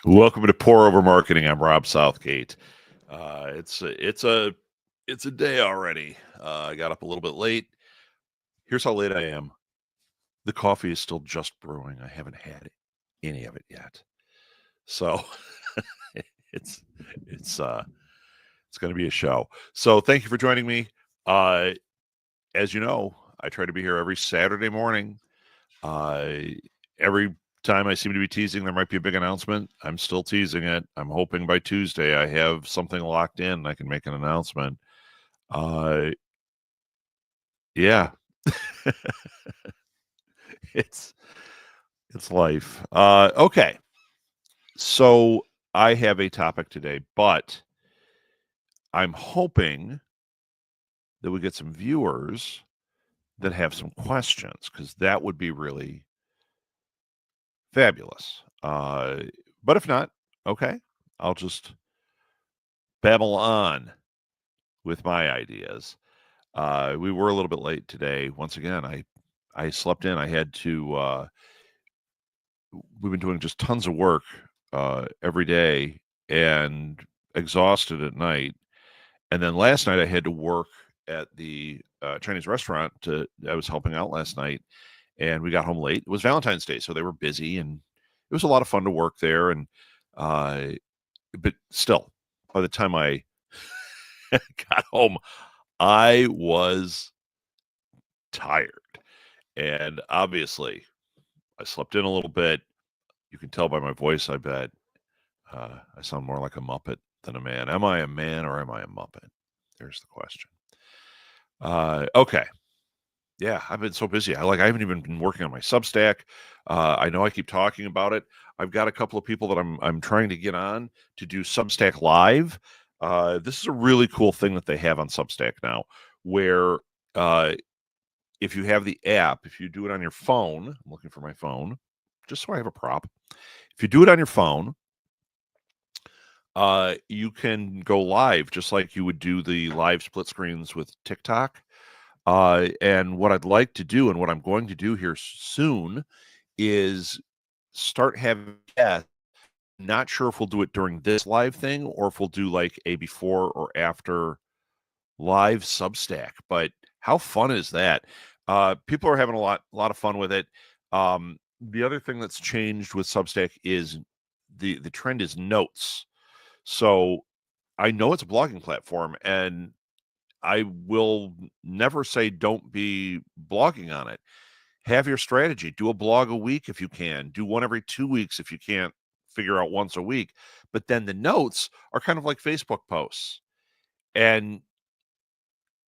Welcome to Pour Over Marketing. I'm Rob Southgate. It's a day already. I got up a little bit late. Here's how late I am. The coffee is still just brewing. I haven't had any of it yet. So it's it's uh it's going to be a show. So thank you for joining me. Uh, as you know, I try to be here every Saturday morning. Every time I seem to be teasing there might be a big announcement, I'm still teasing it. I'm hoping by Tuesday I have something locked in and I can make an announcement. Uh, yeah, it's it's life. Okay, so I have a topic today, but I'm hoping that we get some viewers that have some questions because that would be really fabulous. But if not, okay, I'll just babble on with my ideas. We were a little bit late today. Once again, I slept in. I had to. We've been doing just tons of work every day and exhausted at night. And then last night I had to work at the Chinese restaurant. I was helping out last night, and we got home late. It was Valentine's Day, so they were busy, and it was a lot of fun to work there. And uh, but still, by the time I got home, I was tired. And obviously, I slept in a little bit. You can tell by my voice, I bet. I sound more like a Muppet than a man. Am I a man or am I a Muppet? There's the question. Okay. Yeah, I've been so busy. I haven't even been working on my Substack. I know I keep talking about it. I've got a couple of people that I'm trying to get on to do Substack Live. This is a really cool thing that they have on Substack now, where if you have the app, if you do it on your phone, I'm looking for my phone, just so I have a prop. If you do it on your phone, you can go live just like you would do the live split screens with TikTok. And what I'd like to do and what I'm going to do here soon is start having guests. Not sure if we'll do it during this live thing or if we'll do like a before or after live Substack. But how fun is that? People are having a lot of fun with it. The other thing that's changed with Substack is the trend is notes. So I know it's a blogging platform, and I will never say don't be blogging on it. Have your strategy. Do a blog a week if you can. Do one every 2 weeks if you can't figure out once a week. But then the notes are kind of like Facebook posts. And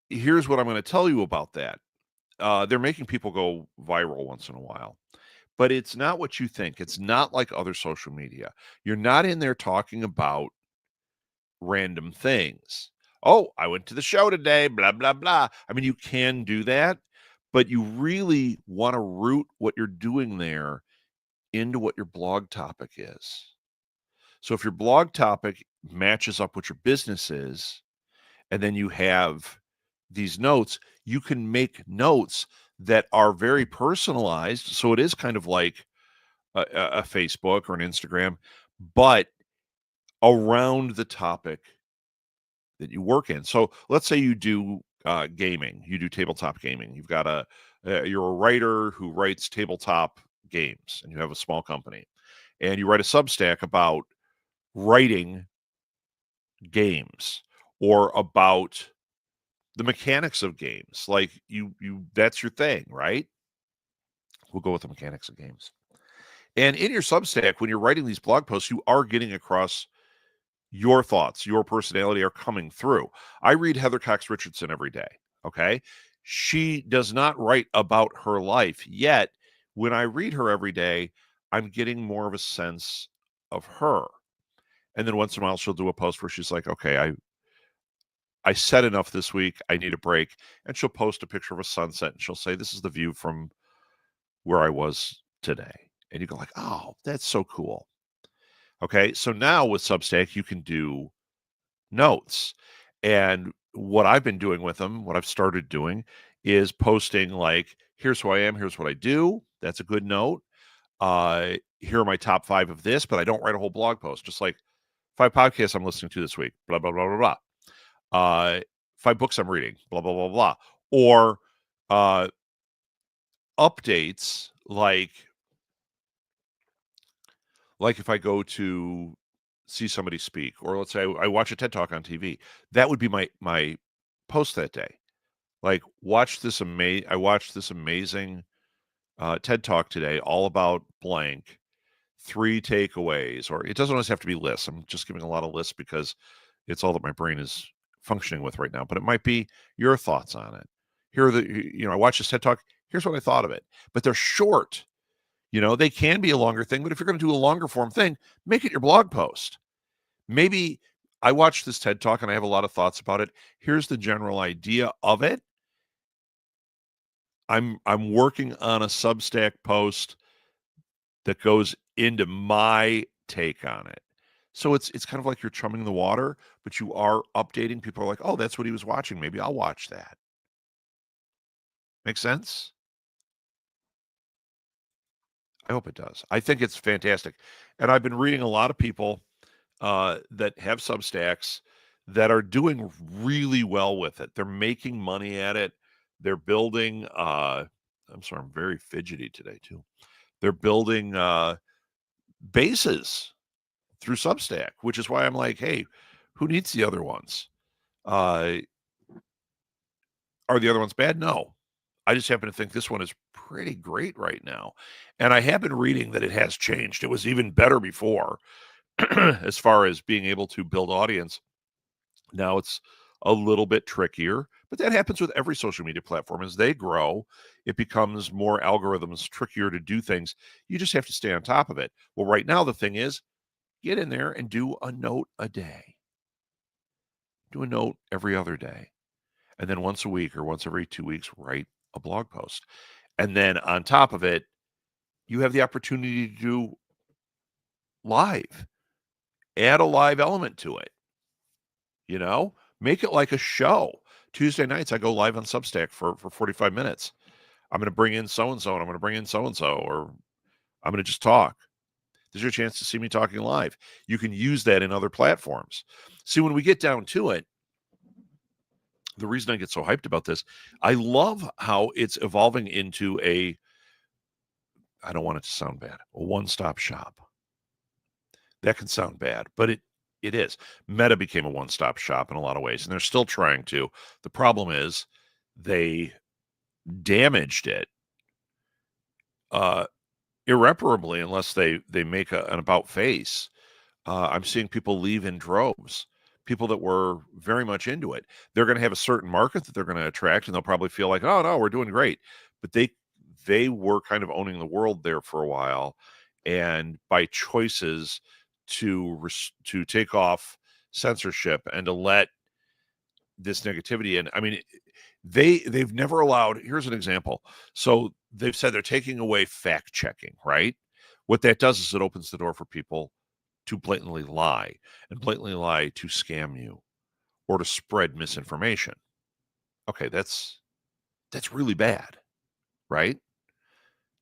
here's what I'm going to tell you about that. They're making people go viral once in a while, but it's not what you think. It's not like other social media. You're not in there talking about random things. Oh, I went to the show today, blah, blah, blah. I mean, you can do that, but you really want to root what you're doing there into what your blog topic is. So if your blog topic matches up what your business is, and then you have these notes, you can make notes that are very personalized. So it is kind of like a Facebook or an Instagram, but around the topic that you work in. So let's say you do gaming, you do tabletop gaming. You've got you're a writer who writes tabletop games, and you have a small company, and you write a Substack about writing games or about the mechanics of games. Like you that's your thing, right? We'll go with the mechanics of games. And in your Substack, when you're writing these blog posts, you are getting across your thoughts, your personality are coming through. I read Heather Cox Richardson every day. Okay. She does not write about her life yet. When I read her every day, I'm getting more of a sense of her. And then once in a while, she'll do a post where she's like, okay, I said enough this week. I need a break. And she'll post a picture of a sunset and she'll say, this is the view from where I was today. And you go like, oh, that's so cool. Okay. So now with Substack, you can do notes. And what I've been doing with them, what I've started doing is posting like, here's who I am, here's what I do. That's a good note. here are my top 5 of this, but I don't write a whole blog post. Just like 5 podcasts I'm listening to this week, blah, blah, blah, blah, blah. 5 books I'm reading, blah, blah, blah, blah. Or updates like if I go to see somebody speak, or let's say I watch a TED Talk on TV, that would be my post that day. Like, I watched this amazing TED Talk today, all about blank. 3 takeaways, or it doesn't always have to be lists. I'm just giving a lot of lists because it's all that my brain is functioning with right now. But it might be your thoughts on it. Here are I watched this TED Talk. Here's what I thought of it. But they're short. They can be a longer thing, but if you're going to do a longer form thing, make it your blog post. Maybe I watched this TED Talk and I have a lot of thoughts about it. Here's the general idea of it. I'm working on a Substack post that goes into my take on it. So it's kind of like you're chumming the water, but you are updating. People are like, oh, that's what he was watching. Maybe I'll watch that. Make sense? I hope it does. I think it's fantastic. And I've been reading a lot of people that have Substacks that are doing really well with it. They're making money at it. They're building, I'm sorry, I'm very fidgety today too. They're building bases through Substack, which is why I'm like, hey, who needs the other ones? Are the other ones bad? No. I just happen to think this one is pretty great right now. And I have been reading that it has changed. It was even better before as far as being able to build audience. Now it's a little bit trickier, but that happens with every social media platform. As they grow, it becomes more algorithms, trickier to do things. You just have to stay on top of it. Well, right now, the thing is, get in there and do a note a day. Do a note every other day. And then once a week or once every 2 weeks, write a blog post. And then on top of it, you have the opportunity to do live. Add a live element to it. Make it like a show. Tuesday nights, I go live on Substack for 45 minutes. I'm going to bring in so-and-so, and I'm going to bring in so-and-so, or I'm going to just talk. There's your chance to see me talking live. You can use that in other platforms. See, when we get down to it, the reason I get so hyped about this, I love how it's evolving into I don't want it to sound bad, a one-stop shop. That can sound bad, but it is. Meta became a one-stop shop in a lot of ways, and they're still trying to. The problem is they damaged it irreparably unless they make an about face. I'm seeing people leave in droves. People that were very much into it. They're going to have a certain market that they're going to attract, and they'll probably feel like, oh no, we're doing great. But they were kind of owning the world there for a while, and by choices to take off censorship and to let this negativity in. I mean, they've never allowed. Here's an example. So they've said they're taking away fact checking, right? What that does is it opens the door for people to blatantly lie and blatantly lie to scam you or to spread misinformation. Okay, that's really bad, right?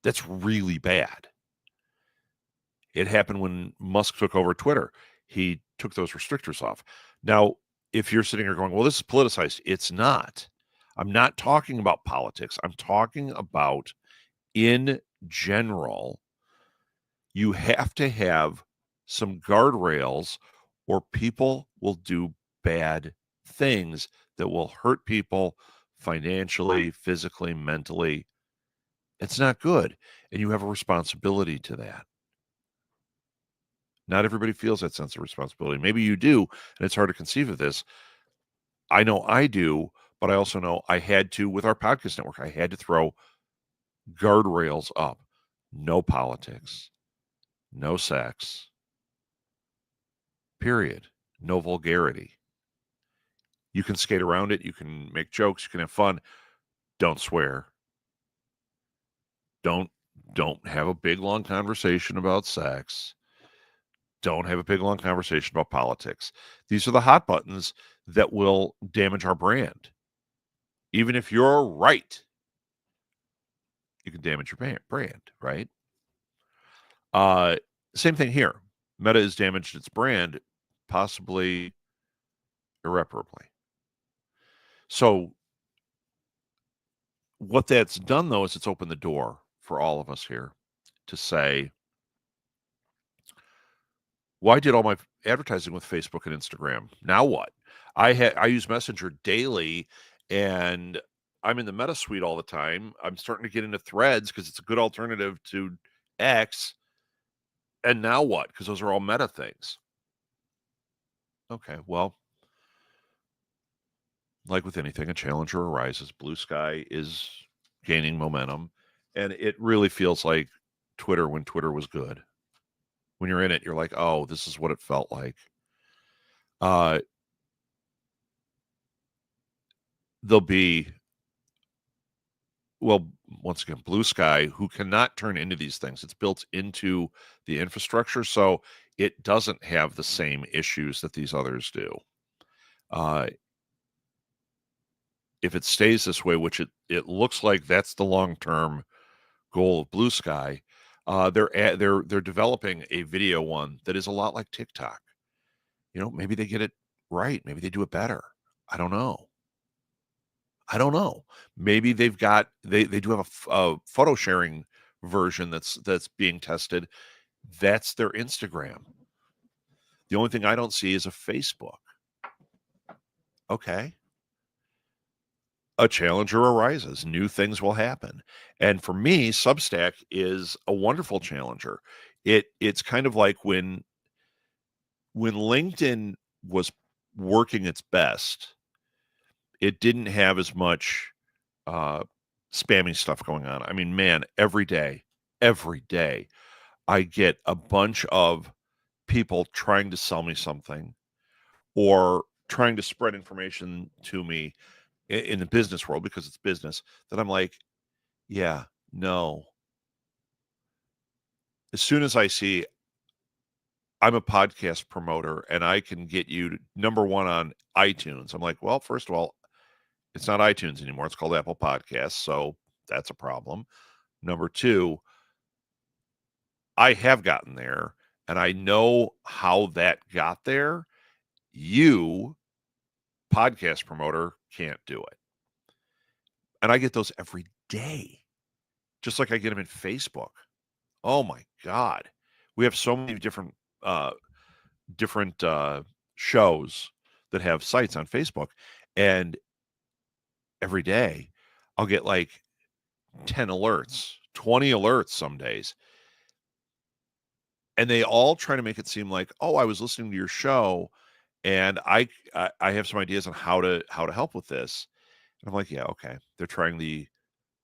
That's really bad. It happened when Musk took over Twitter. He took those restrictors off. Now, if you're sitting here going, well, this is politicized, it's not. I'm not talking about politics. I'm talking about, in general, you have to have some guardrails or people will do bad things that will hurt people financially, physically, mentally. It's not good. And you have a responsibility to that. Not everybody feels that sense of responsibility. Maybe you do, and it's hard to conceive of this. I know I do, but I also know I had to, with our podcast network, I had to throw guardrails up. No politics, no sex, period. No vulgarity. You can skate around it. You can make jokes. You can have fun. Don't swear. Don't have a big long conversation about sex. Don't have a big long conversation about politics. These are the hot buttons that will damage our brand. Even if you're right, you can damage your brand, right? Uh, Same thing here. Meta has damaged its brand, possibly irreparably. So what that's done, though, is it's opened the door for all of us here to say, well, I did all my advertising with Facebook and Instagram. Now what? I use Messenger daily, and I'm in the Meta suite all the time. I'm starting to get into Threads because it's a good alternative to X. And now what? Because those are all Meta things. Okay, well, like with anything, a challenger arises. Blue Sky is gaining momentum, and it really feels like Twitter when Twitter was good. When you're in it, you're like, oh, this is what it felt like. Uh, there'll be, well, once again, Blue Sky, who cannot turn into these things. It's built into the infrastructure, so it doesn't have the same issues that these others do. Uh, if it stays this way, which it looks like that's the long term goal of Blue Sky, they're developing a video one that is a lot like TikTok. You know, maybe they get it right. Maybe they do it better. I don't know. I don't know. Maybe they do have a photo sharing version that's being tested. That's their Instagram. The only thing I don't see is a Facebook. Okay. A challenger arises, new things will happen. And for me, Substack is a wonderful challenger. It's kind of like when LinkedIn was working its best, it didn't have as much uh, spammy stuff going on. I mean, man, every day, I get a bunch of people trying to sell me something or trying to spread information to me in the business world because it's business that I'm like, yeah, no. As soon as I see I'm a podcast promoter and I can get you to number one on iTunes, I'm like, well, first of all, it's not iTunes anymore. It's called Apple Podcasts. So that's a problem. Number two, I have gotten there and I know how that got there. You, podcast promoter, can't do it. And I get those every day, just like I get them in Facebook. Oh my God. We have so many uh, different shows that have sites on Facebook. And every day I'll get like 10 alerts, 20 alerts some days. And they all try to make it seem like, oh, I was listening to your show and I have some ideas on how to help with this. And I'm like, yeah, okay. They're trying the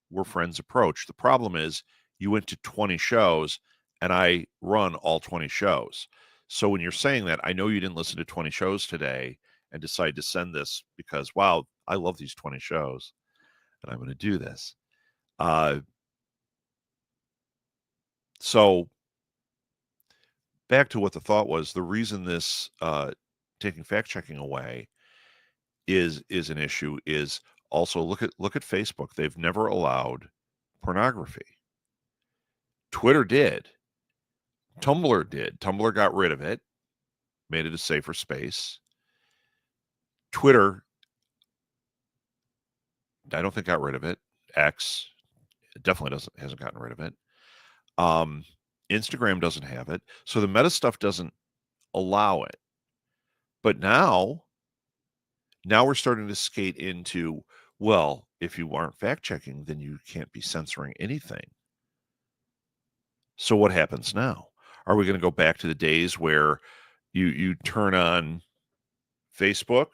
we're friends approach. The problem is you went to 20 shows and I run all 20 shows. So when you're saying that, I know you didn't listen to 20 shows today and decide to send this because, wow, I love these 20 shows and I'm going to do this. Uh, so back to what the thought was, the reason this taking fact checking away is an issue is also look at Facebook. They've never allowed pornography. Twitter did. Tumblr did. Tumblr got rid of it, made it a safer space. Twitter, I don't think got rid of it. X definitely hasn't gotten rid of it. Um, Instagram doesn't have it. So the meta stuff doesn't allow it. But now we're starting to skate into, well, if you aren't fact checking, then you can't be censoring anything. So what happens now? Are we going to go back to the days where you turn on Facebook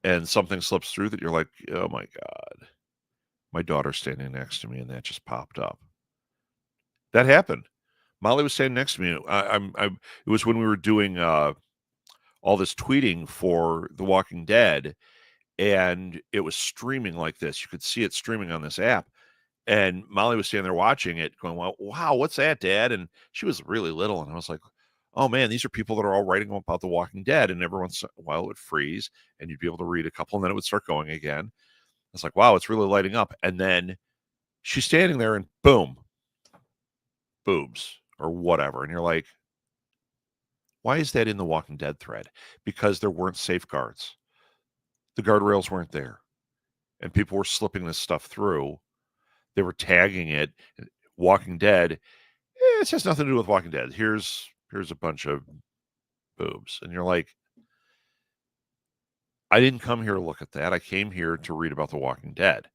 and something slips through that you're like, oh my God, my daughter's standing next to me and that just popped up. That happened. Molly was standing next to me. It was when we were doing all this tweeting for The Walking Dead, and it was streaming like this. You could see it streaming on this app. And Molly was standing there watching it, going, well, wow, what's that, Dad? And she was really little. And I was like, oh, man, these are people that are all writing about The Walking Dead. And every once in a while it would freeze, and you'd be able to read a couple, and then it would start going again. I was like, wow, it's really lighting up. And then she's standing there, and boom, boobs or whatever. And you're like, why is that in the Walking Dead thread? Because there weren't safeguards. The guardrails weren't there. And people were slipping this stuff through. They were tagging it Walking Dead. It has nothing to do with Walking Dead. Here's a bunch of boobs. And you're like, I didn't come here to look at that. I came here to read about The Walking Dead.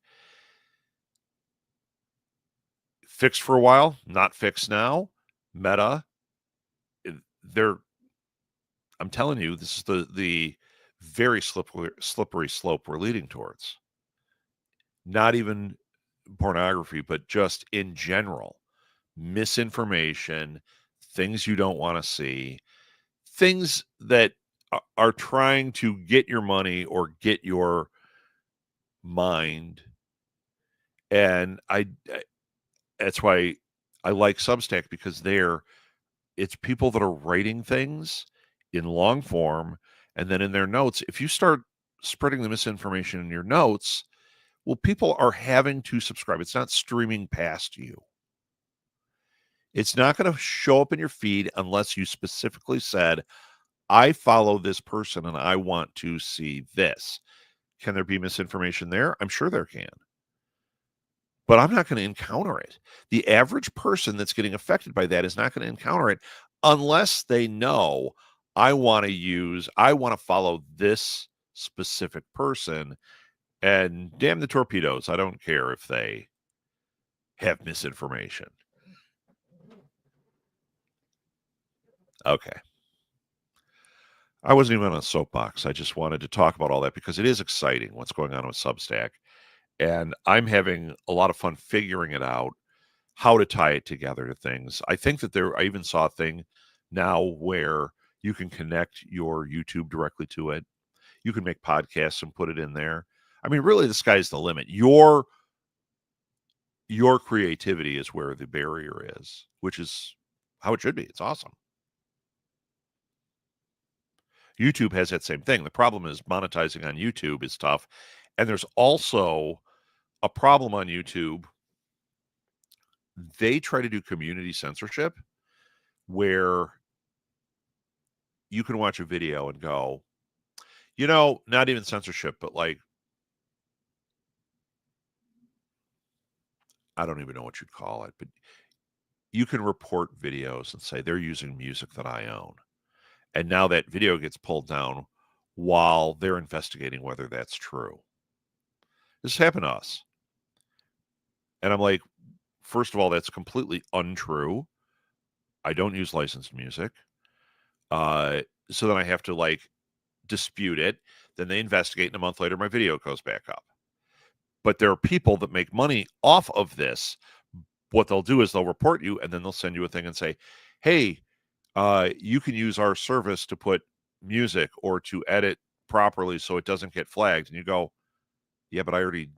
Fixed for a while, not fixed now. Meta, they're, I'm telling you, this is the very slippery slope we're leading towards. Not even pornography, but just in general. Misinformation, things you don't want to see, things that are trying to get your money or get your mind. And that's why I like Substack, because it's people that are writing things in long form, and then in their notes, if you start spreading the misinformation in your notes, well, people are having to subscribe. It's not streaming past you. It's not going to show up in your feed unless you specifically said, I follow this person and I want to see this. Can there be misinformation there? I'm sure there can. But I'm not going to encounter it. The average person that's getting affected by that is not going to encounter it unless they know, I want to follow this specific person, and damn the torpedoes. I don't care if they have misinformation. Okay. I wasn't even on a soapbox. I just wanted to talk about all that because it is exciting what's going on with Substack. And I'm having a lot of fun figuring it out, how to tie it together to things. I think that I even saw a thing now where you can connect your YouTube directly to it. You can make podcasts and put it in there. I mean, really, the sky's the limit. Your creativity is where the barrier is, which is how it should be. It's awesome. YouTube has that same thing. The problem is monetizing on YouTube is tough. And there's also a problem on YouTube. They try to do community censorship where you can watch a video and go, not even censorship, but like, I don't even know what you'd call it, but you can report videos and say they're using music that I own. And now that video gets pulled down while they're investigating whether that's true. This happened to us. And I'm like, first of all, that's completely untrue. I don't use licensed music. So then I have to dispute it. Then they investigate, and a month later, my video goes back up. But there are people that make money off of this. What they'll do is they'll report you, and then they'll send you a thing and say, hey, you can use our service to put music or to edit properly so it doesn't get flagged. And you go, yeah, but I already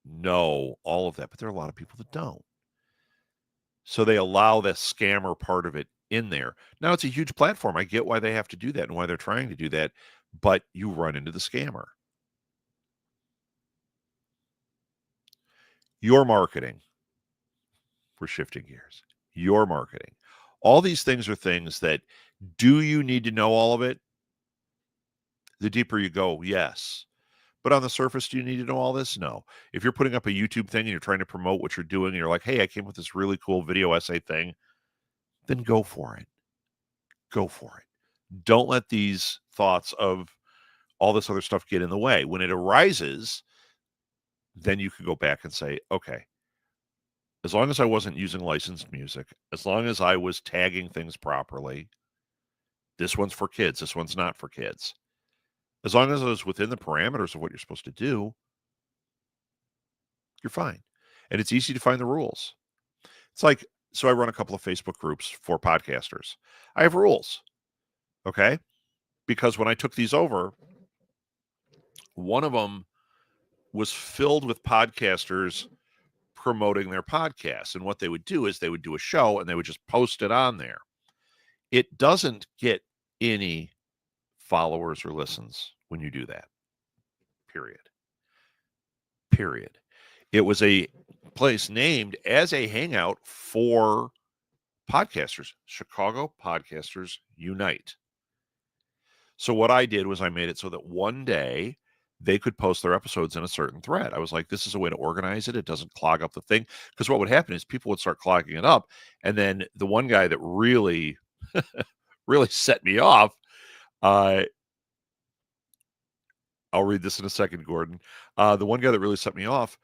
know all of that. But there are a lot of people that don't. So they allow the scammer part of it in there. Now, it's a huge platform. I get why they have to do that and why they're trying to do that, but you run into the scammer. Your marketing, we're shifting gears. Your marketing. All these things are things that, do you need to know all of it? The deeper you go, yes. But on the surface, do you need to know all this? No. If you're putting up a YouTube thing and you're trying to promote what you're doing and you're like, hey, I came with this really cool video essay thing, then go for it. Go for it. Don't let these thoughts of all this other stuff get in the way. When it arises, then you can go back and say, okay, as long as I wasn't using licensed music, as long as I was tagging things properly, this one's for kids, this one's not for kids. As long as it was within the parameters of what you're supposed to do, you're fine. And it's easy to find the rules. It's like, so I run a couple of Facebook groups for podcasters. I have rules, okay? Because when I took these over, one of them was filled with podcasters promoting their podcasts. And what they would do is they would do a show and they would just post it on there. It doesn't get any followers or listens when you do that. Period. Period. It was a place named as a hangout for podcasters, Chicago Podcasters Unite. So what I did was I made it so that one day they could post their episodes in a certain thread. I was like, this is a way to organize it. It doesn't clog up the thing. Because what would happen is people would start clogging it up. And then the one guy that really, really set me off, uh, I'll read this in a second, Gordon. The one guy that really set me off,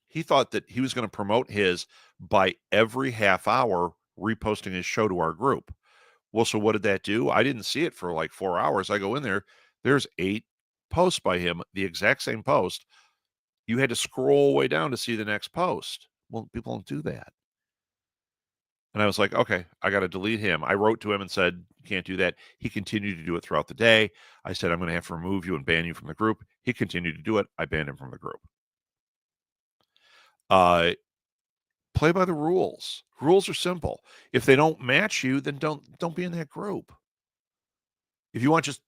he thought that he was going to promote his by every half hour reposting his show to our group. Well, so what did that do? I didn't see it for like 4 hours. I go in there, there's 8 posts by him, the exact same post. You had to scroll way down to see the next post. Well, people don't do that. And I was like, okay, I got to delete him. I wrote to him and said, you can't do that. He continued to do it throughout the day. I said, I'm going to have to remove you and ban you from the group. He continued to do it. I banned him from the group. Play by the rules. Rules are simple. If they don't match you, then don't be in that group. If you want just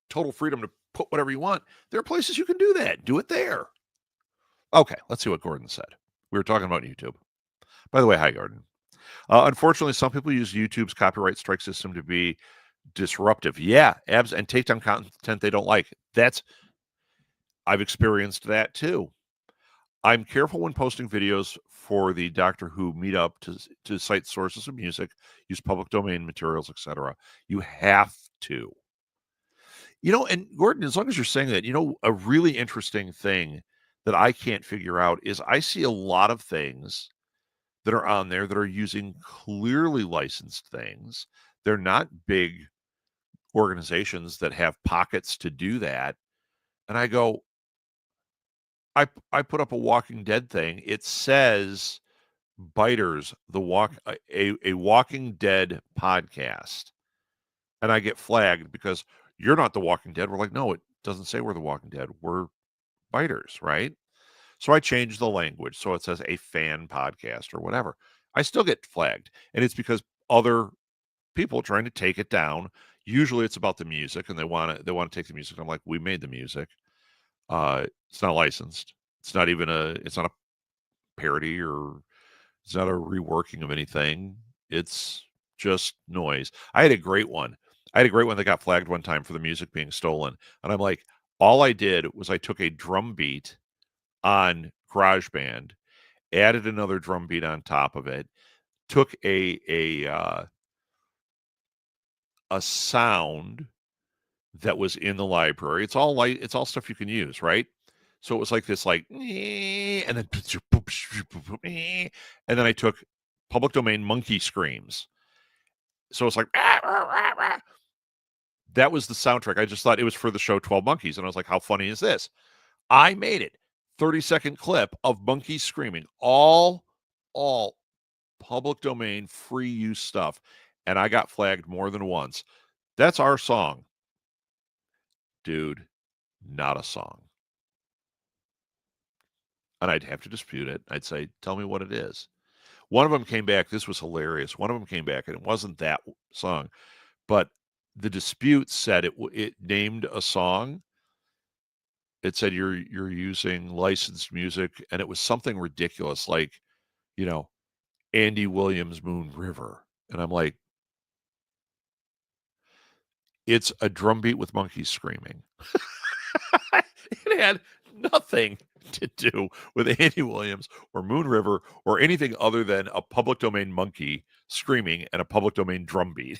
total freedom to put whatever you want, there are places you can do that. Do it there. Okay, let's see what Gordon said. We were talking about YouTube. By the way, hi, Gordon. Unfortunately, some people use YouTube's copyright strike system to be disruptive. Yeah, and take down content they don't like. I've experienced that too. I'm careful when posting videos for the Doctor Who meetup to cite sources of music, use public domain materials, etc. You have to. And Gordon, as long as you're saying that, a really interesting thing that I can't figure out is I see a lot of things that are on there that are using clearly licensed things. They're not big organizations that have pockets to do that. And I go, I put up a Walking Dead thing. It says Biters, a Walking Dead podcast. And I get flagged because you're not the Walking Dead. We're like, no, it doesn't say we're the Walking Dead. We're Biters, right? So I changed the language so it says a fan podcast or whatever. I still get flagged, and it's because other people trying to take it down. Usually, it's about the music, and they want to take the music. I'm like, we made the music. It's not licensed. It's not a parody, or it's not a reworking of anything. It's just noise. I had a great one. That got flagged one time for the music being stolen, and I'm like, all I did was I took a drum beat on GarageBand, added another drum beat on top of it, took a sound that was in the library. It's all stuff you can use, right? So it was like this, like, and then and then I took public domain monkey screams. So it's like that was the soundtrack. I just thought it was for the show 12 Monkeys, and I was like, how funny is this? I made it. 30-second clip of monkeys screaming, all public domain free use stuff, and I got flagged more than once. That's our song. Dude, not a song. And I'd have to dispute it. I'd say, tell me what it is. One of them came back. This was hilarious. One of them came back, and it wasn't that song, but the dispute said it named a song. It said you're using licensed music, and it was something ridiculous like, you know, Andy Williams' Moon River. And I'm like, it's a drum beat with monkeys screaming. It had nothing to do with Andy Williams or Moon River or anything other than a public domain monkey screaming and a public domain drum beat.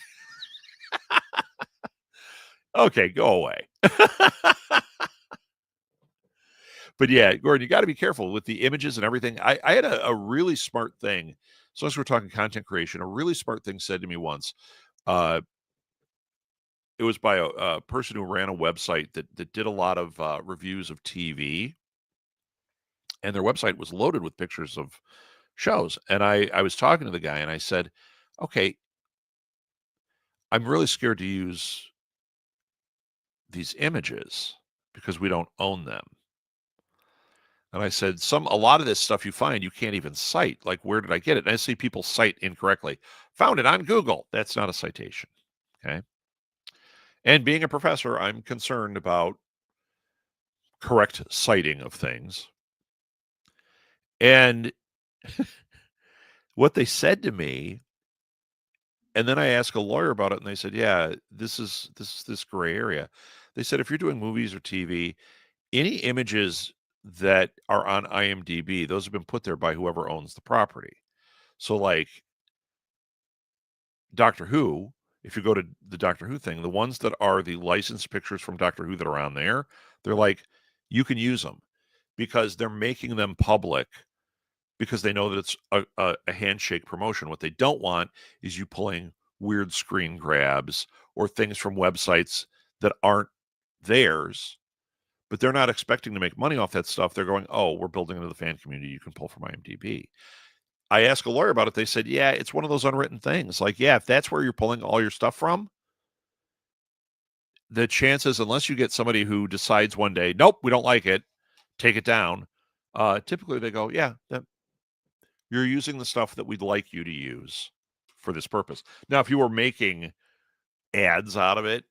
Okay, go away. But yeah, Gordon, you got to be careful with the images and everything. I had a really smart thing. So as we're talking content creation, a really smart thing said to me once. It was by a person who ran a website that did a lot of reviews of TV, and their website was loaded with pictures of shows. And I was talking to the guy, and I said, okay, I'm really scared to use these images because we don't own them. And I said, a lot of this stuff you find, you can't even cite. Like, where did I get it? And I see people cite incorrectly. Found it on Google. That's not a citation. Okay. And being a professor, I'm concerned about correct citing of things. And what they said to me And then I asked a lawyer about it, and they said, yeah, this is this gray area. They said if you're doing movies or TV, any images that are on IMDb, those have been put there by whoever owns the property. So like Doctor Who, if you go to the Doctor Who thing, the ones that are the licensed pictures from Doctor Who that are on there, they're like, you can use them because they're making them public because they know that it's a handshake promotion. What they don't want is you pulling weird screen grabs or things from websites that aren't theirs, but they're not expecting to make money off that stuff. They're going, oh, we're building into the fan community. You can pull from IMDb. I asked a lawyer about it. They said, yeah, it's one of those unwritten things. Like, yeah, if that's where you're pulling all your stuff from, the chances, unless you get somebody who decides one day, nope, we don't like it, take it down, typically they go, yeah, you're using the stuff that we'd like you to use for this purpose. Now, if you were making ads out of it,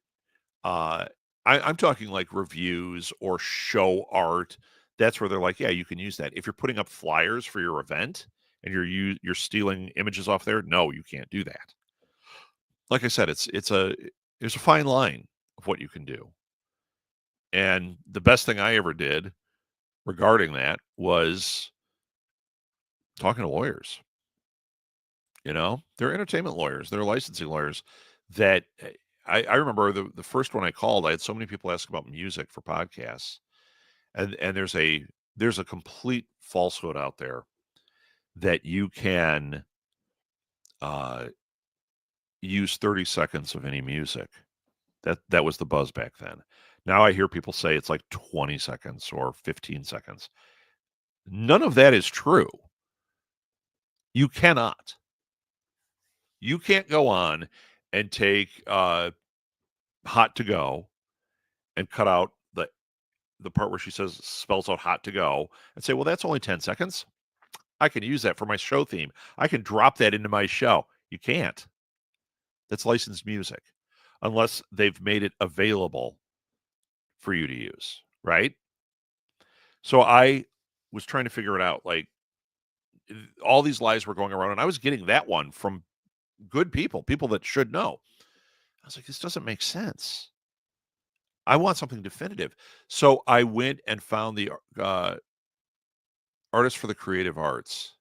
I'm talking like reviews or show art. That's where they're like, yeah, you can use that. If you're putting up flyers for your event and you're stealing images off there, no, you can't do that. Like I said, there's a fine line of what you can do. And the best thing I ever did regarding that was talking to lawyers. They're entertainment lawyers, they're licensing lawyers that I remember the first one I called, I had so many people ask about music for podcasts. And there's a complete falsehood out there that you can use 30 seconds of any music. That was the buzz back then. Now I hear people say it's like 20 seconds or 15 seconds. None of that is true. You cannot. You can't go on and take hot to go and cut out the part where she spells out hot to go and say, well, that's only 10 seconds. I can use that for my show theme. I can drop that into my show. You can't. That's licensed music unless they've made it available for you to use, right? So I was trying to figure it out. Like all these lies were going around, and I was getting that one from good people that should know. I was like, this doesn't make sense. I want something definitive. So I went and found the Artists for the Creative Arts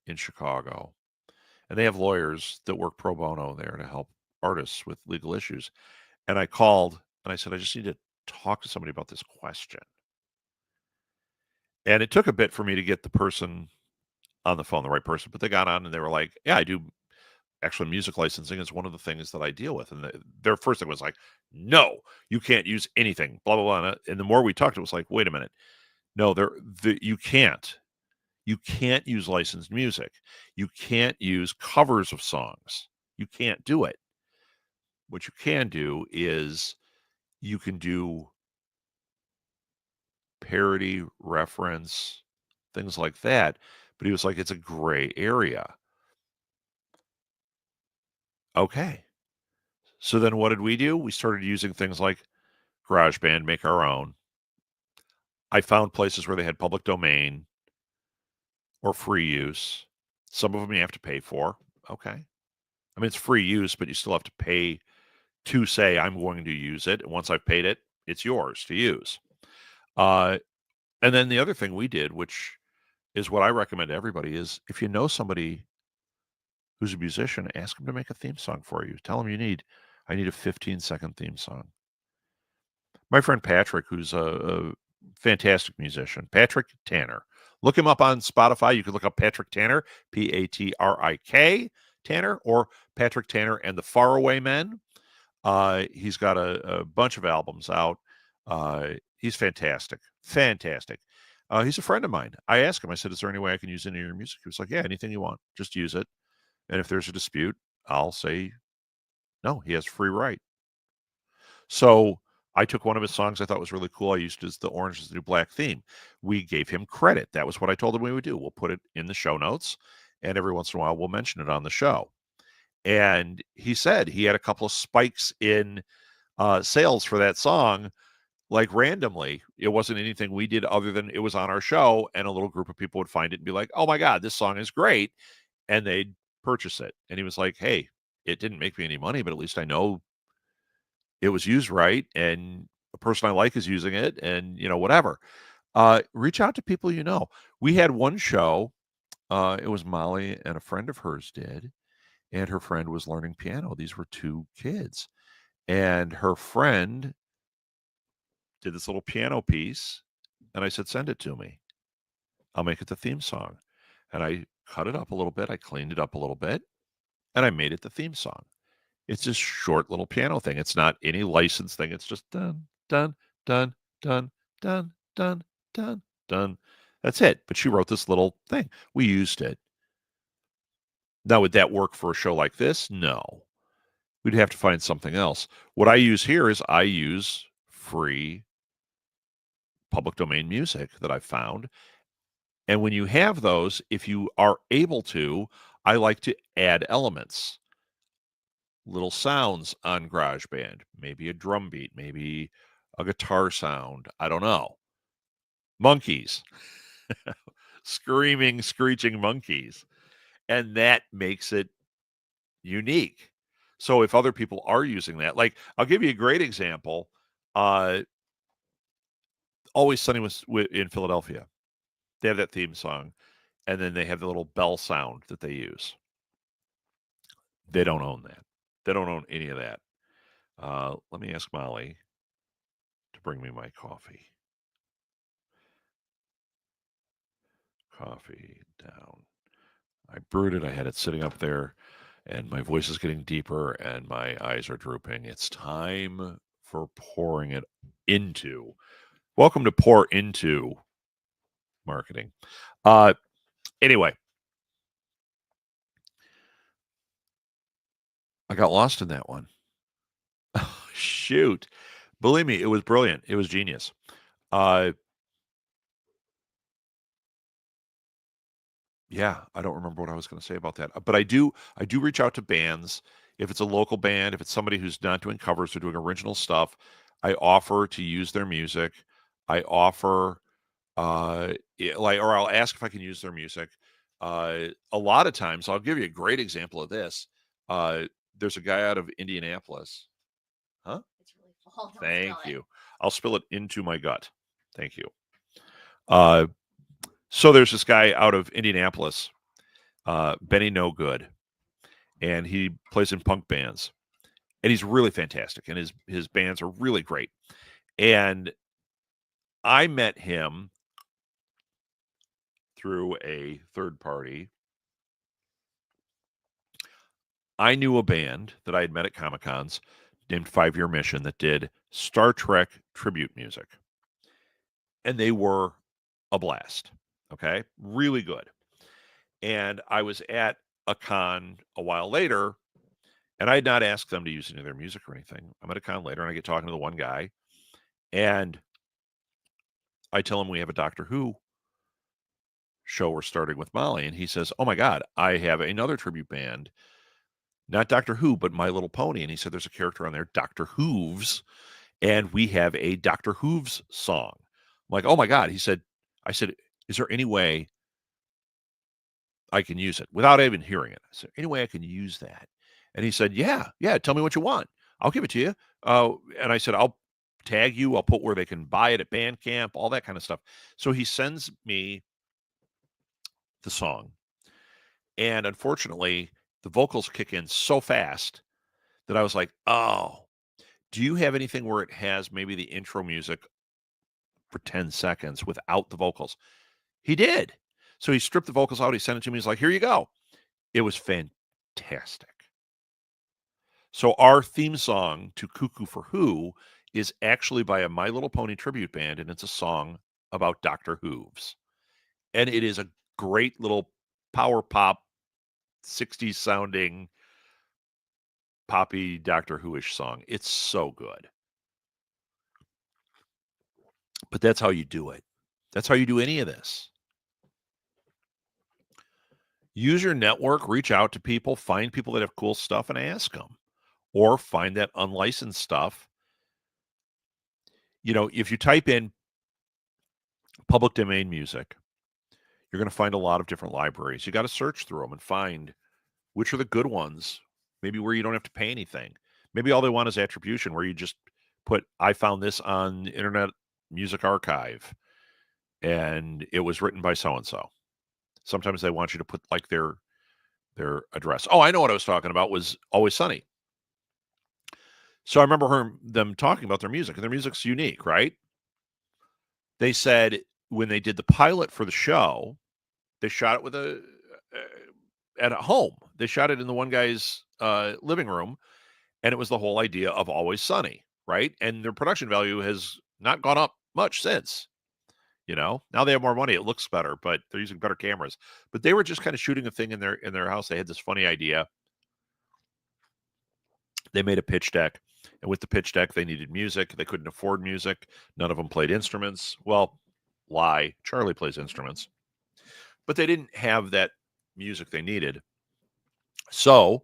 in Chicago. And they have lawyers that work pro bono there to help artists with legal issues. And I called and I said, I just need to talk to somebody about this question. And it took a bit for me to get the person on the phone, the right person, but they got on and they were like, yeah, I do. Actually, music licensing is one of the things that I deal with. And their first thing was like, no, you can't use anything, blah, blah, blah. And the more we talked, it was like, wait a minute. No, you can't. You can't use licensed music. You can't use covers of songs. You can't do it. What you can do is you can do parody, reference, things like that. But he was like, it's a gray area. Okay. So then what did we do? We started using things like GarageBand, make our own. I found places where they had public domain or free use. Some of them you have to pay for. Okay. I mean, it's free use, but you still have to pay to say, I'm going to use it. And once I've paid it, it's yours to use. And then the other thing we did, which is what I recommend to everybody, is if you know somebody who's a musician, ask them to make a theme song for you. Tell them I need a 15-second theme song. My friend Patrick, who's a fantastic musician, Patrick Tanner. Look him up on Spotify. You can look up Patrick Tanner, Patrik Tanner, or Patrick Tanner and the Faraway Men. He's got a bunch of albums out. He's fantastic. Fantastic. He's a friend of mine. I asked him, I said, is there any way I can use any of your music? He was like, yeah, anything you want. Just use it. And if there's a dispute, I'll say, no, he has free right. So I took one of his songs I thought was really cool. I used it as the Orange is the New Black theme. We gave him credit. That was what I told him we would do. We'll put it in the show notes, and every once in a while we'll mention it on the show. And he said he had a couple of spikes in sales for that song, like randomly. It wasn't anything we did other than it was on our show, and a little group of people would find it and be like, oh my God, this song is great. And they'd purchase it. And he was like, hey, it didn't make me any money, but at least I know it was used right, and a person I like is using it, and whatever. Reach out to people you know. We had one show. It was Molly and a friend of hers did, and her friend was learning piano. These were two kids, and her friend did this little piano piece, and I said, "Send it to me. I'll make it the theme song." And I cut it up a little bit. I cleaned it up a little bit, and I made it the theme song. It's this short little piano thing. It's not any licensed thing. It's just dun dun dun dun dun dun dun dun. That's it. But she wrote this little thing. We used it. Now, would that work for a show like this? No. We'd have to find something else. What I use here is I use free public domain music that I found. And when you have those, if you are able to, I like to add elements, little sounds on GarageBand, maybe a drum beat, maybe a guitar sound. I don't know. Monkeys, screaming, screeching monkeys. And that makes it unique. So if other people are using that, like I'll give you a great example. Always Sunny was in Philadelphia. They have that theme song, and then they have the little bell sound that they use. They don't own that. They don't own any of that. Let me ask Molly to bring me my coffee. Coffee down. I brewed it. I had it sitting up there, and my voice is getting deeper, and my eyes are drooping. It's time for pouring it into. Welcome to Pour Into Marketing. Anyway, I got lost in that one. Oh, shoot. Believe me, it was brilliant. It was genius. Yeah, I don't remember what I was going to say about that, but I do reach out to bands. If it's a local band, if it's somebody who's not doing covers or doing original stuff, I offer to use their music. I offer or I'll ask if I can use their music. A lot of times, I'll give you a great example of this. Uh, there's a guy out of Indianapolis. Huh? It's really full. Thank you. I'll spill it into my gut. Thank you. Uh, so there's this guy out of Indianapolis, Benny No Good, and he plays in punk bands, and he's really fantastic, and his bands are really great. And I met him through a third party. I knew a band that I had met at Comic Cons named 5 Year Mission that did Star Trek tribute music, and they were a blast. Okay, really good. And I was at a con a while later, and I had not asked them to use any of their music or anything. I'm at a con later, and I get talking to the one guy, and I tell him we have a Doctor Who show we're starting with Molly, and he says, "Oh my God, I have another tribute band, not Doctor Who, but My Little Pony." And he said, "There's a character on there, Doctor Hooves, and we have a Doctor Hooves song." I'm like, "Oh my God." I said, "Is there any way I can use it without even hearing it?" I said, "Any way I can use that?" And he said, "Yeah, yeah, tell me what you want. I'll give it to you." And I said, "I'll tag you. I'll put where they can buy it at Bandcamp, all that kind of stuff." So he sends me the song. And unfortunately, the vocals kick in so fast that I was like, "Oh, do you have anything where it has maybe the intro music for 10 seconds without the vocals?" He did. So he stripped the vocals out. He sent it to me. He's like, "Here you go." It was fantastic. So our theme song to Cuckoo for Who is actually by a My Little Pony tribute band, and it's a song about Doctor Hooves. And it is a great little power pop, 60s sounding, poppy Doctor Who-ish song. It's so good. But that's how you do it. That's how you do any of this. Use your network, reach out to people, find people that have cool stuff and ask them. Or find that unlicensed stuff. If you type in public domain music, you're going to find a lot of different libraries. You got to search through them and find which are the good ones maybe where you don't have to pay anything. Maybe all they want is attribution, where you just put, I found this on Internet Music Archive, and it was written by so and so. Sometimes they want you to put like their address. Oh, I know what I was talking about was Always Sunny. So I remember them talking about their music, and their music's unique, right? They said when they did the pilot for the show, they shot it with at home. They shot it in the one guy's living room, and it was the whole idea of Always Sunny, right? And their production value has not gone up much since. Now they have more money. It looks better, but they're using better cameras. But they were just kind of shooting a thing in their house. They had this funny idea. They made a pitch deck, and with the pitch deck, they needed music. They couldn't afford music. None of them played instruments. Well, lie. Charlie plays instruments, but they didn't have that music they needed. So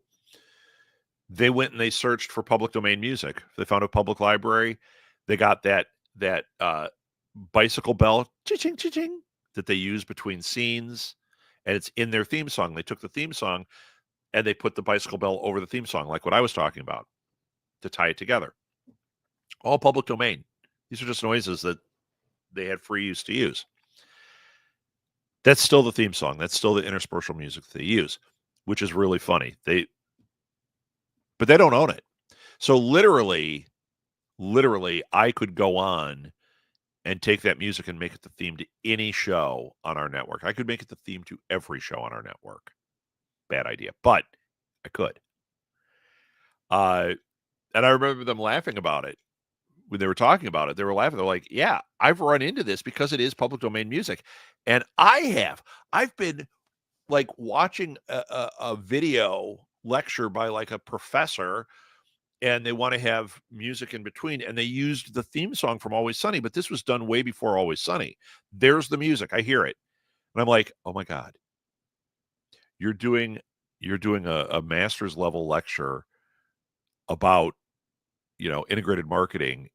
they went and they searched for public domain music. They found a public library. They got that bicycle bell, ching ching, that they use between scenes, and it's in their theme song. They took the theme song and they put the bicycle bell over the theme song, like what I was talking about, to tie it together. All public domain. These are just noises that they had free use to use. That's still the theme song. That's still the interspersal music that they use, which is really funny. But they don't own it. So literally, I could go on and take that music and make it the theme to any show on our network. I could make it the theme to every show on our network. Bad idea, but I could. And I remember them laughing about it when they were talking about it. They were laughing. They're like, yeah, I've run into this because it is public domain music. And I've been like watching a video lecture by like a professor, and they want to have music in between, and they used the theme song from Always Sunny, but this was done way before Always Sunny. There's the music. I hear it. And I'm like, oh my God, you're doing a master's level lecture about, integrated marketing.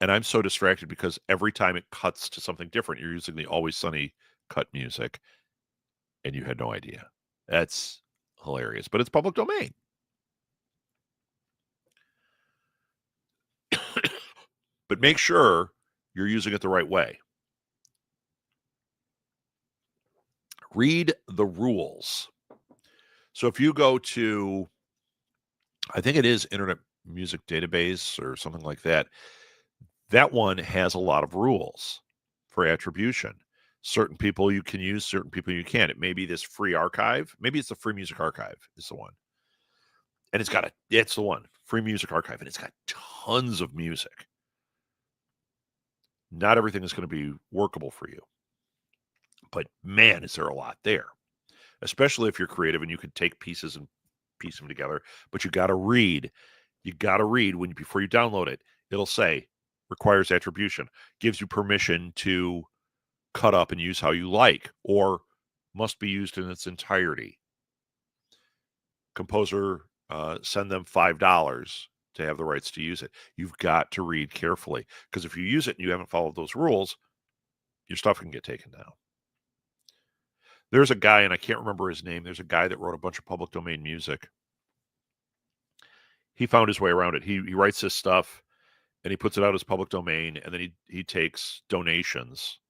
And I'm so distracted because every time it cuts to something different, you're using the Always Sunny cut music, and you had no idea. That's hilarious, but it's public domain. But make sure you're using it the right way. Read the rules. So if you go to, I think it is Internet Music Database or something like that, that one has a lot of rules for attribution. Certain people you can use, certain people you can't. It may be this free archive. Maybe it's the Free Music Archive is the one. And it's the one, Free Music Archive, and it's got tons of music. Not everything is going to be workable for you. But man, is there a lot there. Especially if you're creative and you can take pieces and piece them together. But you got to read. You got to read before you download it. It'll say requires attribution, gives you permission to cut up and use how you like, or must be used in its entirety. Composer, send them $5 to have the rights to use it. You've got to read carefully, because if you use it and you haven't followed those rules, your stuff can get taken down. There's a guy, and I can't remember his name. There's a guy that wrote a bunch of public domain music. He found his way around it. He writes this stuff, and he puts it out as public domain, and then he takes donations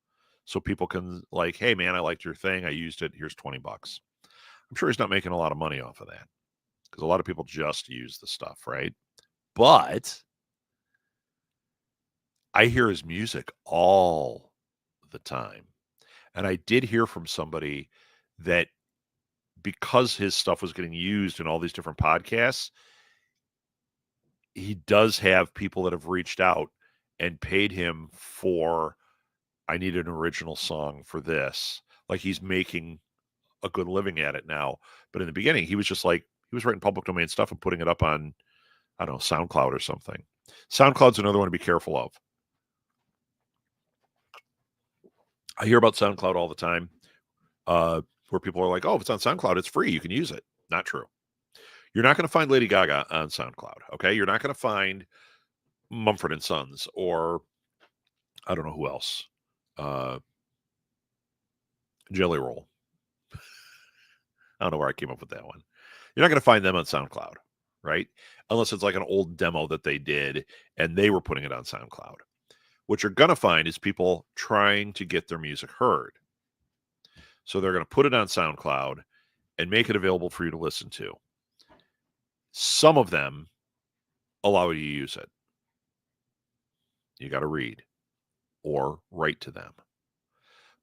so people can, like, hey, man, I liked your thing. I used it. Here's $20. I'm sure he's not making a lot of money off of that, because a lot of people just use the stuff, right? But I hear his music all the time. And I did hear from somebody that because his stuff was getting used in all these different podcasts, he does have people that have reached out and paid him for, I need an original song for this. Like, he's making a good living at it now. But in the beginning, he was just like, he was writing public domain stuff and putting it up on, I don't know, SoundCloud or something. SoundCloud's another one to be careful of. I hear about SoundCloud all the time, where people are like, oh, if it's on SoundCloud, it's free. You can use it. Not true. You're not going to find Lady Gaga on SoundCloud, okay? You're not going to find Mumford & Sons, or I don't know who else. Jelly Roll. I don't know where I came up with that one. You're not going to find them on SoundCloud. right? Unless it's like an old demo that they did and they were putting it on SoundCloud. What you're going to find is people trying to get their music heard. So they're going to put it on SoundCloud and make it available for you to listen to. Some of them allow you to use it. You got to read or write to them.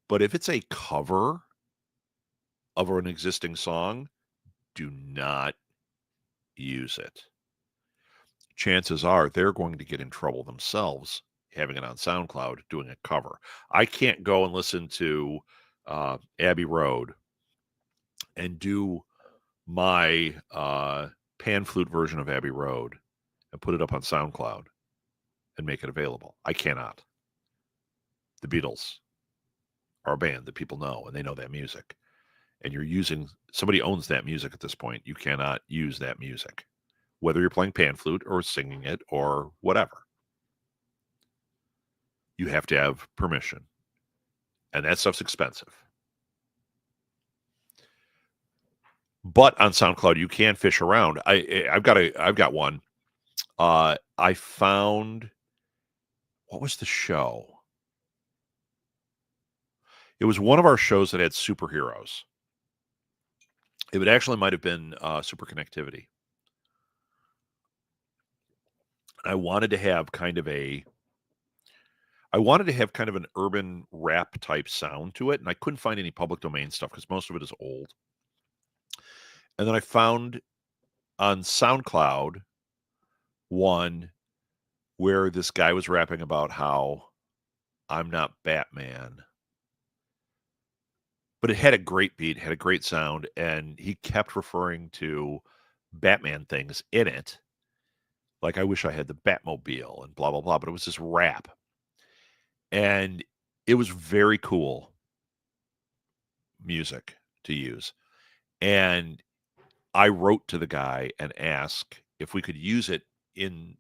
But if it's a cover of an existing song, do not use it. Chances are they're going to get in trouble themselves having it on SoundCloud doing a cover. I can't go and listen to Abbey Road and do my pan flute version of Abbey Road and put it up on SoundCloud and make it available. I cannot. The Beatles are a band that people know, and they know that music. And you're using, somebody owns that music at this point. You cannot use that music, whether you're playing pan flute or singing it or whatever. You have to have permission. And that stuff's expensive. But on SoundCloud, you can fish around. I've got one. I found, what was the show? It was one of our shows that had superheroes. It actually might have been Super Connectivity. I wanted to have kind of an urban rap type sound to it, and I couldn't find any public domain stuff because most of it is old. And then I found on SoundCloud one where this guy was rapping about how I'm not Batman. But it had a great beat, had a great sound, and he kept referring to Batman things in it. Like, I wish I had the Batmobile and blah, blah, blah. But it was this rap. And it was very cool music to use. And I wrote to the guy and asked if we could use it in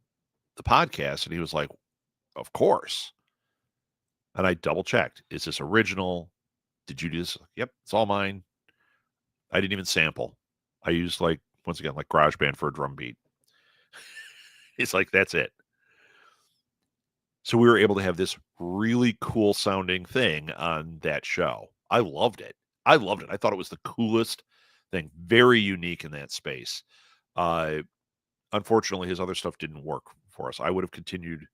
the podcast. And he was like, of course. And I double checked. Is this original? Did you do this? Yep, it's all mine. I didn't even sample. I used, like, once again, like GarageBand for a drum beat. It's like, that's it. So we were able to have this really cool sounding thing on that show. I loved it. I thought it was the coolest thing. Very unique in that space. Unfortunately, his other stuff didn't work for us. I would have continued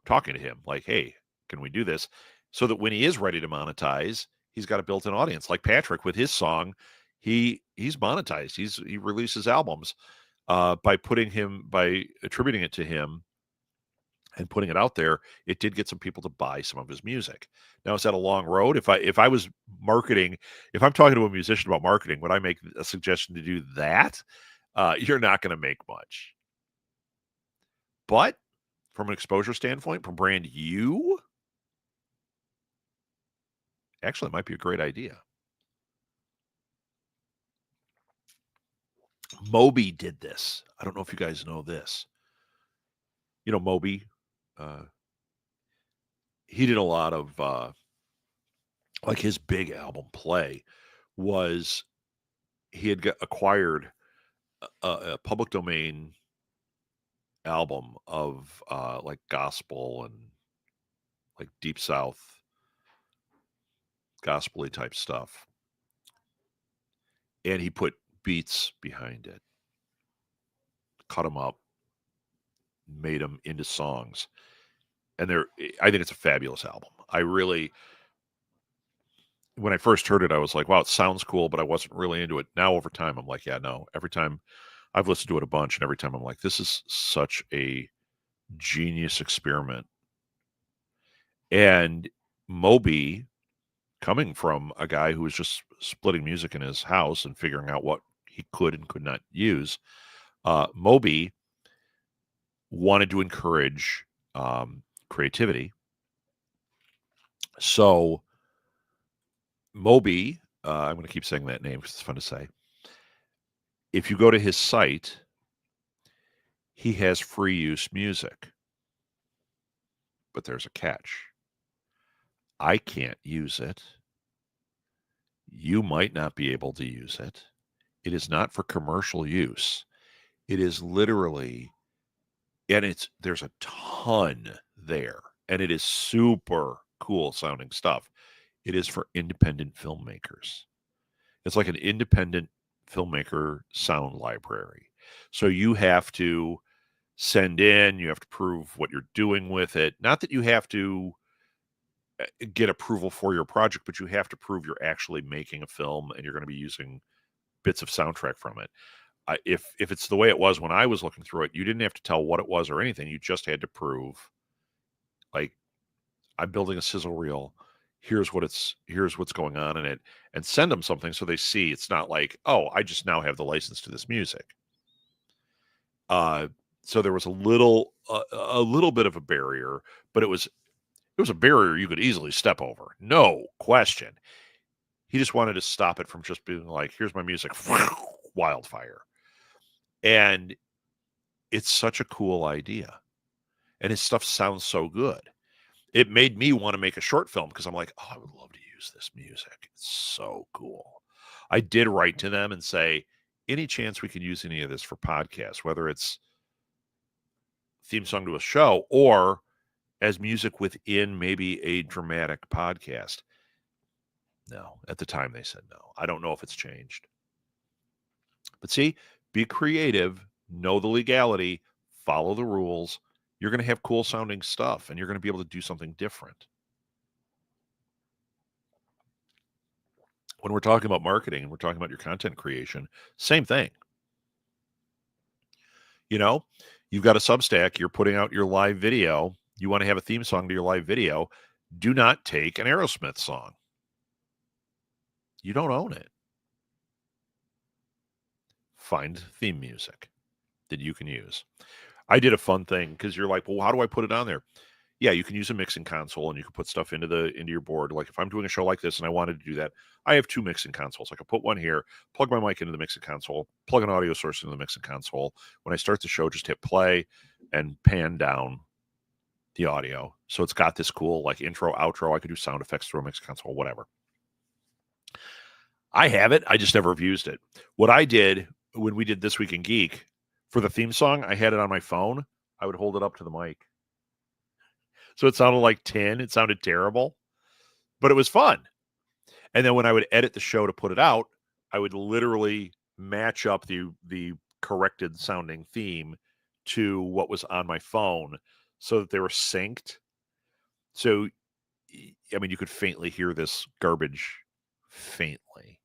talking to him like, hey, can we do this? So that when he is ready to monetize, he's got a built-in audience. Like Patrick with his song, he's monetized. He releases albums by attributing it to him and putting it out there. It did get some people to buy some of his music. Now, is that a long road? If I was marketing, if I'm talking to a musician about marketing, would I make a suggestion to do that? You're not going to make much. But from an exposure standpoint, from brand you, actually, it might be a great idea. Moby did this. I don't know if you guys know this. You know, Moby, he did a lot of, like, his big album play was he had acquired a public domain album of like gospel and like deep south gospel-y type stuff, and he put beats behind it, cut them up, made them into songs, and I think it's a fabulous album. I really, when I first heard it, I was like, wow, it sounds cool, but I wasn't really into it. Now over time, I'm like, yeah, no. Every time I've listened to it a bunch, and every time I'm like, this is such a genius experiment. And Moby, coming from a guy who was just splitting music in his house and figuring out what he could and could not use, Moby wanted to encourage creativity. So Moby, I'm going to keep saying that name because it's fun to say. If you go to his site, he has free use music. But there's a catch. I can't use it. You might not be able to use it. It is not for commercial use. It is literally, and there's a ton there, and it is super cool sounding stuff. It is for independent filmmakers. It's like an independent filmmaker sound library. So you have to send in, you have to prove what you're doing with it. Not that you have to get approval for your project, but you have to prove you're actually making a film and you're going to be using bits of soundtrack from it. If it's the way it was when I was looking through it, you didn't have to tell what it was or anything. You just had to prove, like, I'm building a sizzle reel. Here's what's going on in it, and send them something so they see. It's not like, oh, I just now have the license to this music. Uh, so there was a little bit of a barrier, but it was a barrier you could easily step over, no question. He just wanted to stop it from just being like, here's my music, wildfire. And it's such a cool idea. And his stuff sounds so good. It made me want to make a short film because I'm like, oh, I would love to use this music. It's so cool. I did write to them and say, any chance we can use any of this for podcasts, whether it's theme song to a show or as music within maybe a dramatic podcast. No, at the time they said no. I don't know if it's changed. But see, be creative, know the legality, follow the rules. You're going to have cool sounding stuff and you're going to be able to do something different. When we're talking about marketing and we're talking about your content creation, same thing. You know, you've got a Substack, you're putting out your live video, you want to have a theme song to your live video. Do not take an Aerosmith song. You don't own it. Find theme music that you can use. I did a fun thing because you're like, well, how do I put it on there? Yeah, you can use a mixing console and you can put stuff into your board. Like if I'm doing a show like this and I wanted to do that, I have two mixing consoles. I could put one here, plug my mic into the mixing console, plug an audio source into the mixing console. When I start the show, just hit play and pan down the audio. So it's got this cool like intro, outro. I could do sound effects through a mixing console, whatever. I have it. I just never have used it. What I did when we did This Week in Geek, for the theme song, I had it on my phone. I would hold it up to the mic. So it sounded like tin. It sounded terrible, but it was fun. And then when I would edit the show to put it out, I would literally match up the corrected sounding theme to what was on my phone so that they were synced. So, I mean, you could faintly hear this garbage faintly.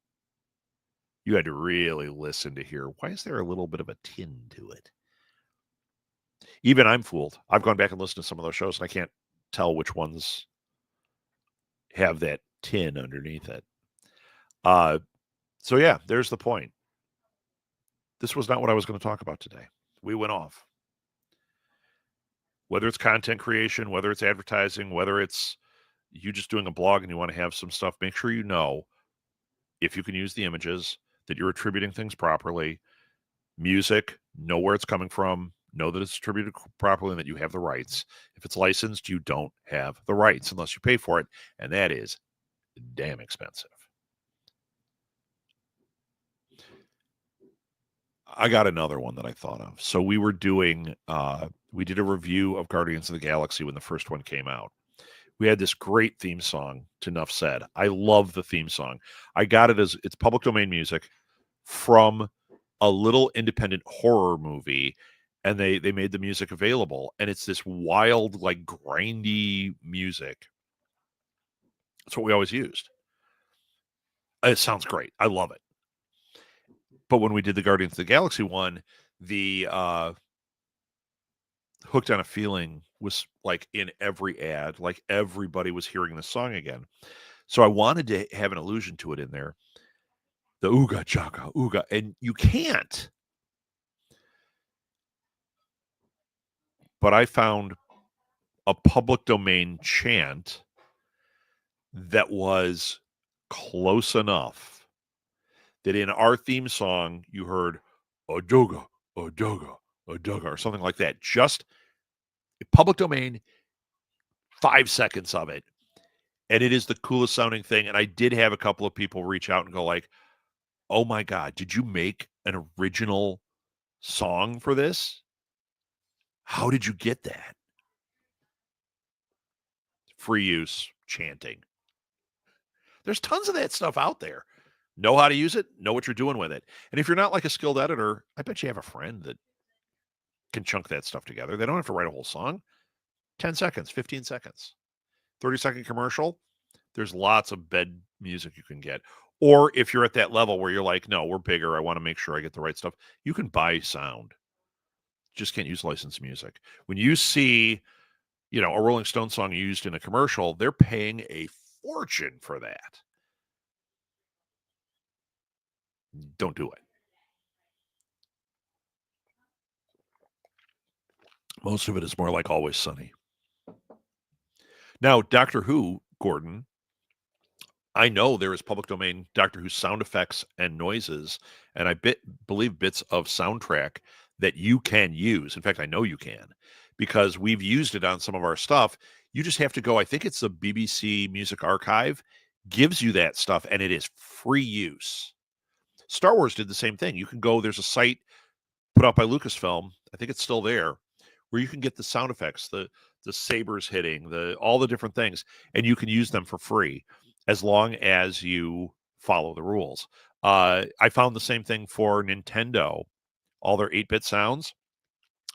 You had to really listen to hear, why is there a little bit of a tin to it? Even I'm fooled. I've gone back and listened to some of those shows, and I can't tell which ones have that tin underneath it. So yeah, there's the point. This was not what I was going to talk about today. We went off. Whether it's content creation, whether it's advertising, whether it's you just doing a blog and you want to have some stuff, make sure you know if you can use the images, that you're attributing things properly. Music, know where it's coming from, know that it's attributed properly and that you have the rights. If it's licensed, you don't have the rights unless you pay for it, and that is damn expensive. I got another one that I thought of. So we were doing, we did a review of Guardians of the Galaxy when the first one came out. We had this great theme song to Nuff Said. I love the theme song. I got it as it's public domain music from a little independent horror movie, and they made the music available. And it's this wild, like grindy music. That's what we always used. It sounds great. I love it. But when we did the Guardians of the Galaxy one, the Hooked on a Feeling was like in every ad, like everybody was hearing the song again. So I wanted to have an allusion to it in there. The ooga chaka, ooga, and you can't. But I found a public domain chant that was close enough that in our theme song you heard Odoga, Odoga, Odoga, or something like that. Just public domain, 5 seconds of it. And it is the coolest sounding thing. And I did have a couple of people reach out and go like, oh my God, did you make an original song for this? How did you get that? Free use, chanting. There's tons of that stuff out there. Know how to use it, know what you're doing with it. And if you're not like a skilled editor, I bet you have a friend that can chunk that stuff together. They don't have to write a whole song. 10 seconds, 15 seconds, 30-second commercial. There's lots of bed music you can get. Or if you're at that level where you're like, no, we're bigger, I want to make sure I get the right stuff, you can buy sound. Just can't use licensed music. When you see, a Rolling Stone song used in a commercial, they're paying a fortune for that. Don't do it. Most of it is more like Always Sunny. Now, Doctor Who, Gordon, I know there is public domain Doctor Who sound effects and noises, and I believe bits of soundtrack that you can use. In fact, I know you can, because we've used it on some of our stuff. You just have to go, I think it's the BBC Music Archive, gives you that stuff, and it is free use. Star Wars did the same thing. You can go, there's a site put out by Lucasfilm, I think it's still there, where you can get the sound effects, the sabers hitting, all the different things, and you can use them for free as long as you follow the rules. I found the same thing for Nintendo, all their 8-bit sounds.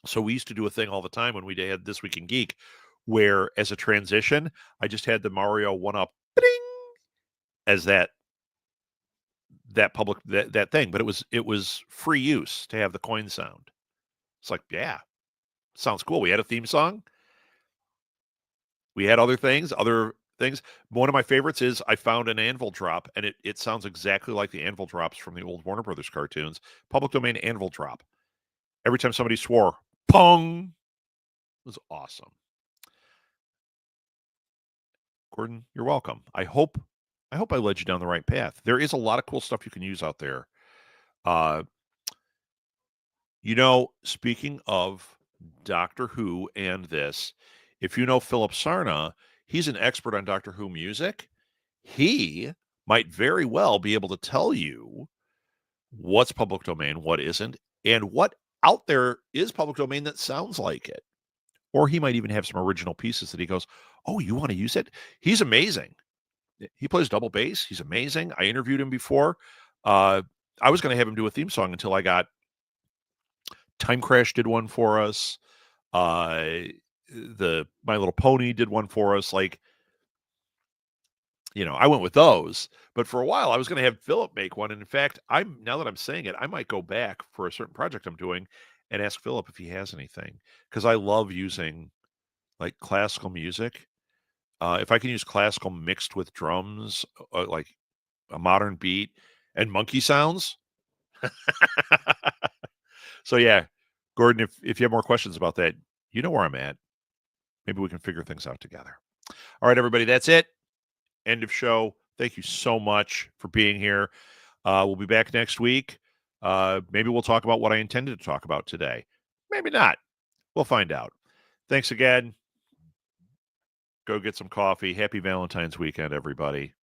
So we used to do a thing all the time when we had This Week in Geek, where as a transition, I just had the Mario 1-up as that public that thing, but it was free use to have the coin sound. It's like, yeah, sounds cool. We had a theme song. We had other things. One of my favorites is I found an anvil drop, and it sounds exactly like the anvil drops from the old Warner Brothers cartoons. Public domain anvil drop. Every time somebody swore, pong. It was awesome. Gordon, you're welcome. I hope I led you down the right path. There is a lot of cool stuff you can use out there. Speaking of Doctor Who and this, if you know Philip Sarna, he's an expert on Doctor Who music. He might very well be able to tell you what's public domain, what isn't, and what out there is public domain that sounds like it. Or he might even have some original pieces that he goes, oh, you want to use it? He's amazing. He plays double bass. He's amazing. I interviewed him before. I was going to have him do a theme song until I got Time Crash did one for us. The My Little Pony did one for us. Like, I went with those. But for a while, I was going to have Philip make one. And in fact, now that I'm saying it, I might go back for a certain project I'm doing and ask Philip if he has anything, because I love using like classical music. If I can use classical mixed with drums, like a modern beat and monkey sounds. So yeah, Gordon, if you have more questions about that, you know where I'm at. Maybe we can figure things out together. All right, everybody, that's it. End of show. Thank you so much for being here. We'll be back next week. Maybe we'll talk about what I intended to talk about today. Maybe not. We'll find out. Thanks again. Go get some coffee. Happy Valentine's weekend, everybody.